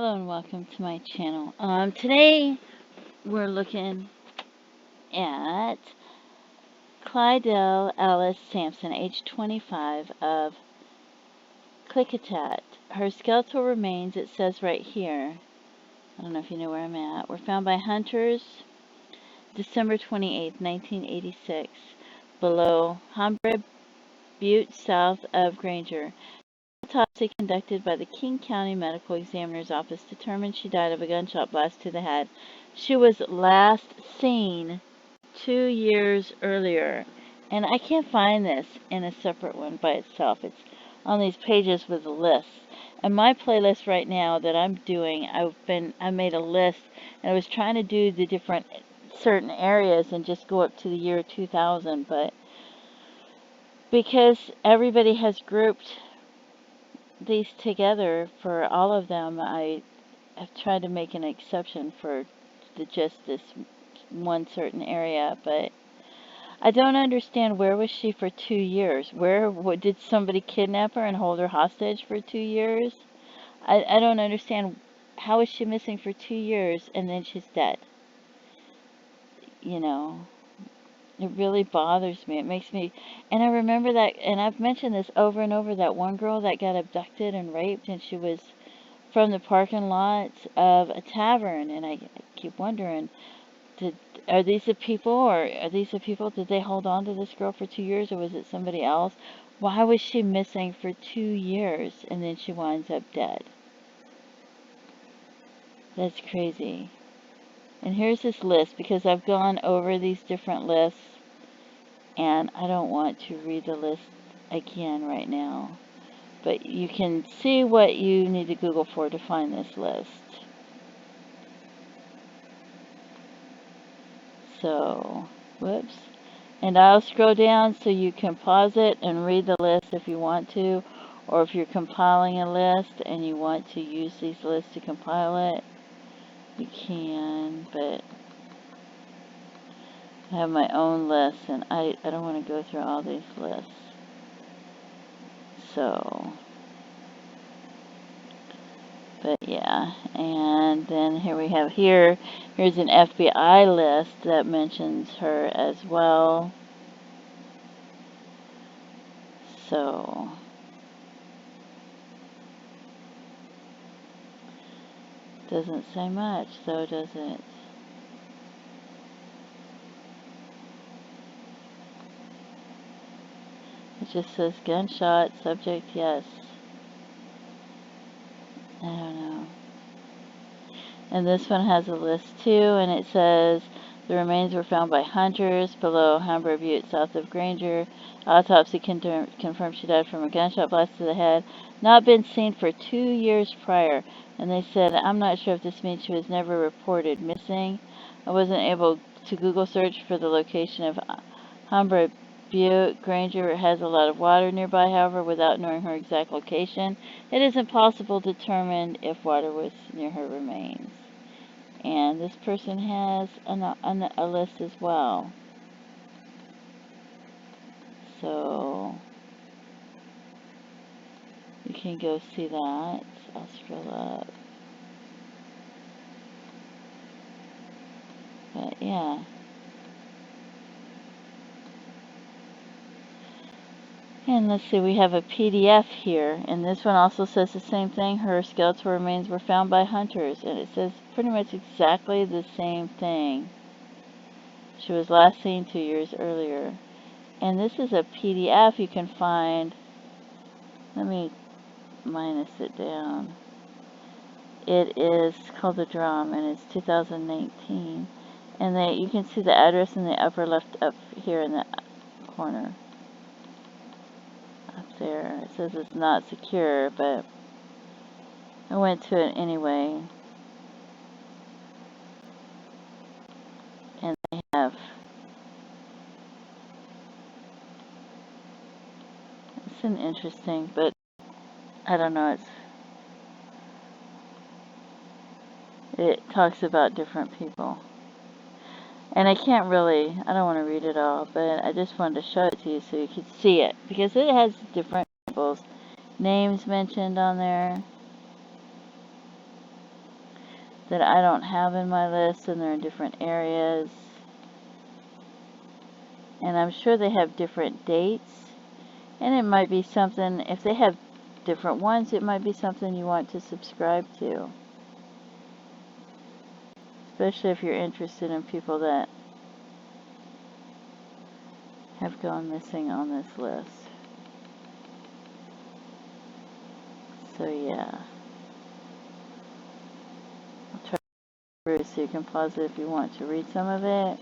Hello and welcome to my channel. Today we're looking at Clydell Alice Sampson, age 25, of Klickitat. Her skeletal remains, it says right here, I don't know if you know where I'm at, were found by hunters December 28, 1986, below Hambre Butte, south of Granger. Autopsy conducted by the King County Medical Examiner's Office determined she died of a gunshot blast to the head. She was last seen 2 years earlier, and I can't find this in a separate one by itself. It's on these pages with lists. And my playlist right now that I'm doing, I made a list, and I was trying to do the different certain areas and just go up to the year 2000, but because everybody has grouped these together for all of them, I have tried to make an exception for just this one certain area, but I don't understand, where was she for 2 years? Did somebody kidnap her and hold her hostage for 2 years? I don't understand, how is she missing for 2 years and then she's dead? You know, it really bothers me. It makes me, and I remember that, and I've mentioned this over and over, that one girl that got abducted and raped, and she was from the parking lot of a tavern, and I keep wondering, are these the people, did they hold on to this girl for 2 years, or was it somebody else? Why was she missing for 2 years and then she winds up dead? That's crazy. And here's this list, because I've gone over these different lists, and I don't want to read the list again right now. But you can see what you need to Google for to find this list. So, whoops. And I'll scroll down so you can pause it and read the list if you want to, or if you're compiling a list and you want to use these lists to compile it, you can, but I have my own list, and I don't want to go through all these lists. So, but yeah, and then here's an FBI list that mentions her as well. So, doesn't say much, though, does it? It just says gunshot, subject, yes. I don't know. And this one has a list too, and it says the remains were found by hunters below Hambre Butte, south of Granger. Autopsy confirmed she died from a gunshot blast to the head. Not been seen for 2 years prior. And they said, I'm not sure if this means she was never reported missing. I wasn't able to Google search for the location of Hambre Butte. Granger has a lot of water nearby, however, without knowing her exact location, it is impossible to determine if water was near her remains. And this person has a list as well. So, you can go see that. I'll scroll up. But yeah. And let's see, we have a PDF here, and this one also says the same thing. Her skeletal remains were found by hunters, and it says pretty much exactly the same thing. She was last seen 2 years earlier. And this is a PDF you can find. Let me minus it down. It is called The Drum, and it's 2019. And you can see the address in the upper left up here in the corner. Up there. It says it's not secure, but I went to it anyway. And they have, it's an interesting, but I don't know, it talks about different people. And I don't want to read it all, but I just wanted to show it to you so you could see it, because it has different people's names mentioned on there. that I don't have in my list, and they're in different areas. And I'm sure they have different dates. And it might be something, if they have different ones, it might be something you want to subscribe to. Especially if you're interested in people that have gone missing on this list. So yeah. I'll try through so you can pause it if you want to read some of it.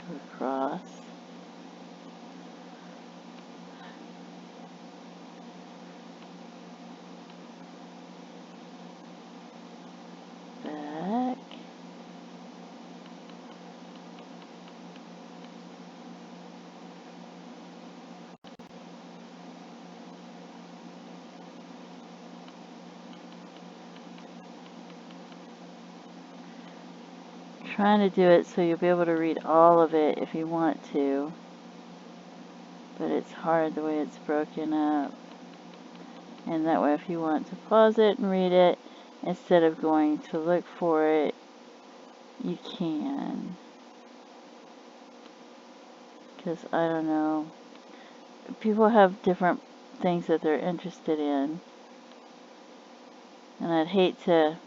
Go across. Back. Trying to do it so you'll be able to read all of it if you want to. But it's hard the way it's broken up. And that way if you want to pause it and read it, instead of going to look for it, you can. Because, I don't know, people have different things that they're interested in. And I'd hate to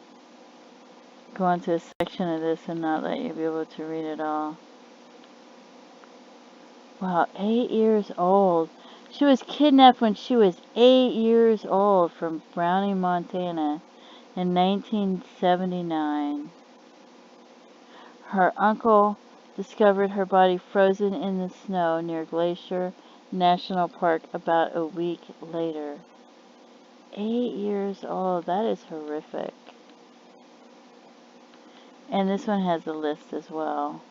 go into a section of this and not let you be able to read it all. Wow, 8 years old. She was kidnapped when she was 8 years old from Browning, Montana in 1979. Her uncle discovered her body frozen in the snow near Glacier National Park about a week later. 8 years old. That is horrific. And this one has a list as well.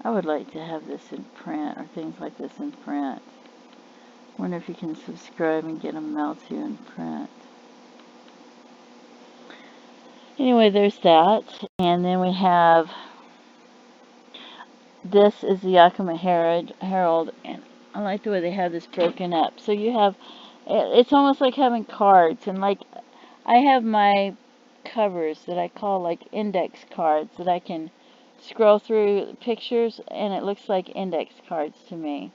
I would like to have this in print, or things like this in print. Wonder if you can subscribe and get them mailed to you in print. Anyway, there's that. And then we have, this is the Yakima Herald, and I like the way they have this broken up. So you have, it's almost like having cards, and like, I have my covers that I call like index cards that I can scroll through pictures, and it looks like index cards to me.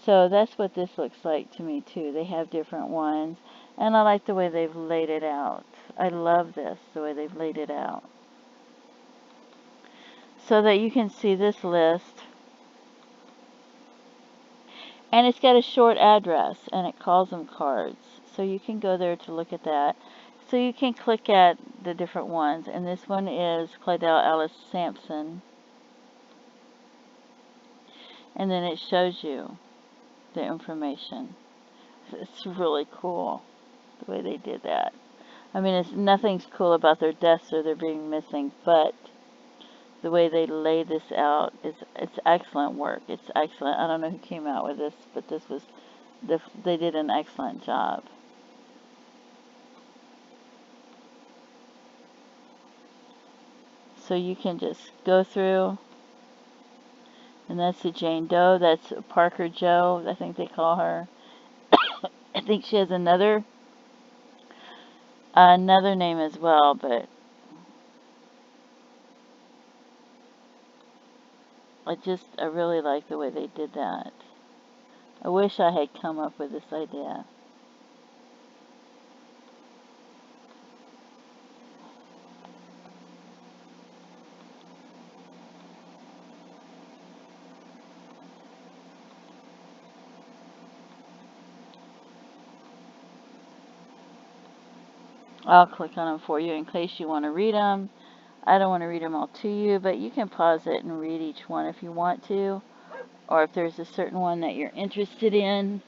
So that's what this looks like to me too. They have different ones, and I like the way they've laid it out. I love this, the way they've laid it out. So that you can see this list, and it's got a short address, and it calls them cards. So you can go there to look at that. So you can click at the different ones, and this one is Clydell Alice Sampson. And then it shows you the information. It's really cool the way they did that. I mean, nothing's cool about their deaths or their being missing, but the way they lay this out it's excellent work. It's excellent. I don't know who came out with this, but they did an excellent job. So you can just go through, and that's the Jane Doe. That's Parker Joe, I think they call her. I think she has another name as well, but I really like the way they did that. I wish I had come up with this idea. I'll click on them for you in case you want to read them. I don't want to read them all to you, but you can pause it and read each one if you want to, or if there's a certain one that you're interested in.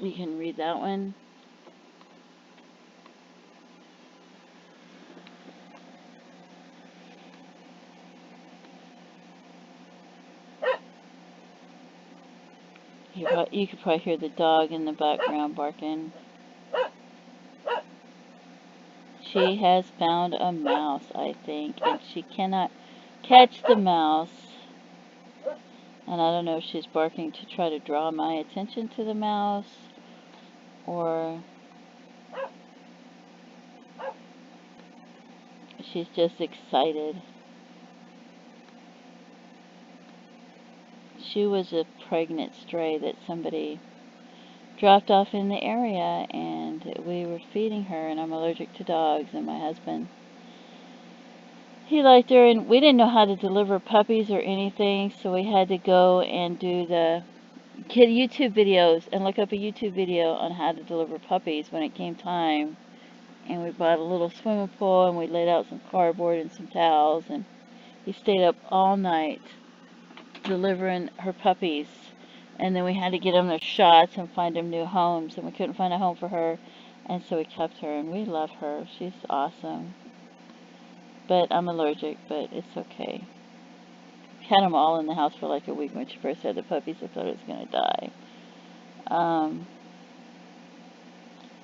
You can read that one. You could probably hear the dog in the background barking. She has found a mouse, I think, and she cannot catch the mouse. And I don't know if she's barking to try to draw my attention to the mouse, or she's just excited. She was a pregnant stray that somebody dropped off in the area, and we were feeding her, and I'm allergic to dogs, and my husband, he liked her, and we didn't know how to deliver puppies or anything, so we had to go and do the get YouTube videos and look up a YouTube video on how to deliver puppies when it came time. And we bought a little swimming pool, and we laid out some cardboard and some towels, and he stayed up all night delivering her puppies. And then we had to get them their shots and find them new homes, and we couldn't find a home for her, and so we kept her, and we love her. She's awesome. But I'm allergic, but it's okay. Had them all in the house for like a week when she first had the puppies. I thought it was going to die. I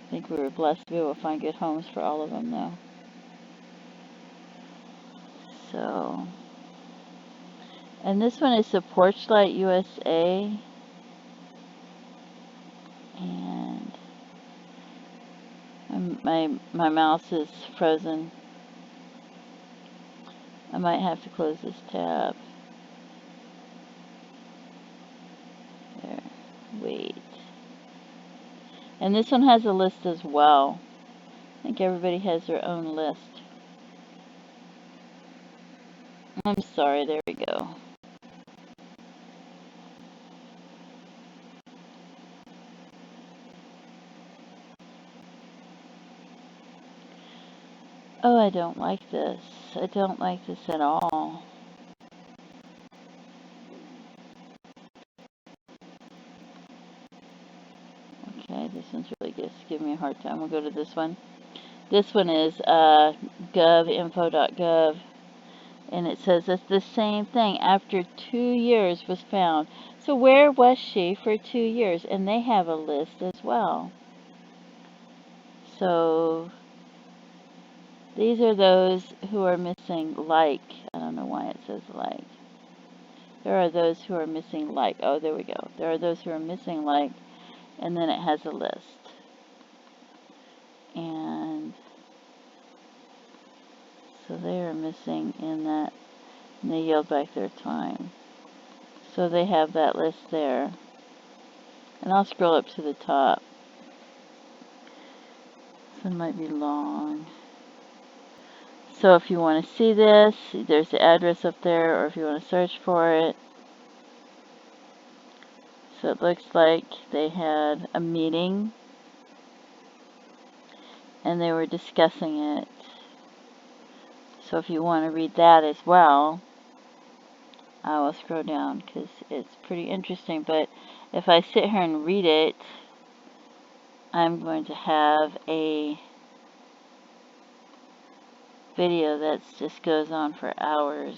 think we were blessed to be able to find good homes for all of them, though. So, and this one is the Porchlight USA, and my mouse is frozen. I might have to close this tab. There, wait. And this one has a list as well. I think everybody has their own list. I'm sorry, there we go. Oh, I don't like this. I don't like this at all. Okay, this one's really just giving me a hard time. We'll go to this one. This one is govinfo.gov, and it says it's the same thing. After 2 years was found. So where was she for 2 years? And they have a list as well. So these are those who are missing like. I don't know why it says like. There are those who are missing like. Oh, there we go. There are those who are missing like, and then it has a list. And so they are missing in that, and they yield back their time. So they have that list there. And I'll scroll up to the top. This one might be long. So if you want to see this, there's the address up there, or if you want to search for it. So it looks like they had a meeting, and they were discussing it. So if you want to read that as well, I will scroll down because it's pretty interesting. But if I sit here and read it, I'm going to have a video that just goes on for hours.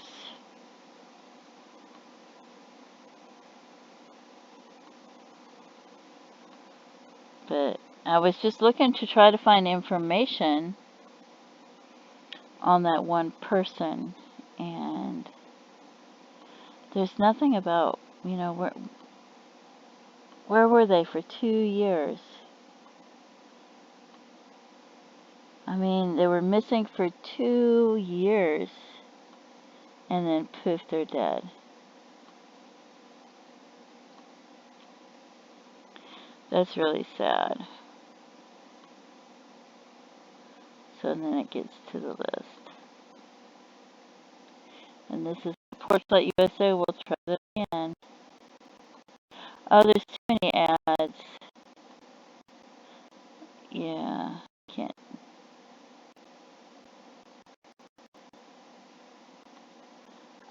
But I was just looking to try to find information on that one person, and there's nothing about, you know, where were they for 2 years? I mean, they were missing for 2 years, and then poof, they're dead. That's really sad. So then it gets to the list. And this is Porchlight USA. We'll try that again. Oh, there's too many ads. Yeah, can't.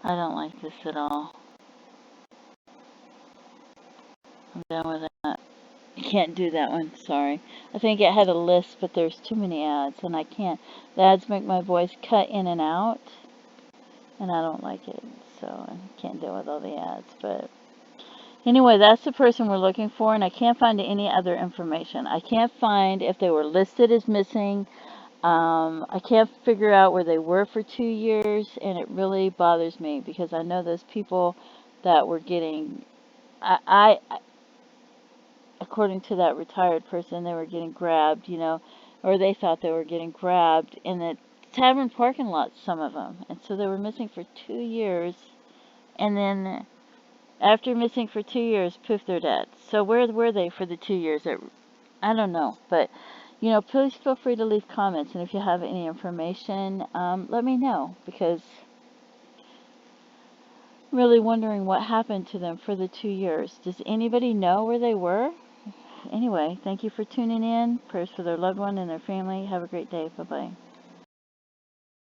I don't like this at all. I'm done with that. can't do that one, sorry. I think it had a list, but there's too many ads, and I can't. The ads make my voice cut in and out, and I don't like it, so I can't deal with all the ads. But anyway, that's the person we're looking for, and I can't find any other information. I can't find if they were listed as missing. I can't figure out where they were for 2 years, and it really bothers me because I know those people that were getting, according to that retired person, they were getting grabbed, you know, or they thought they were getting grabbed in the tavern parking lot, some of them. And so they were missing for 2 years, and then after missing for 2 years, poof, they're dead. So where were they for the 2 years? I don't know, but, you know, please feel free to leave comments, and if you have any information, let me know, because I'm really wondering what happened to them for the 2 years. Does anybody know where they were? Anyway, thank you for tuning in. Prayers for their loved one and their family. Have a great day. Bye-bye.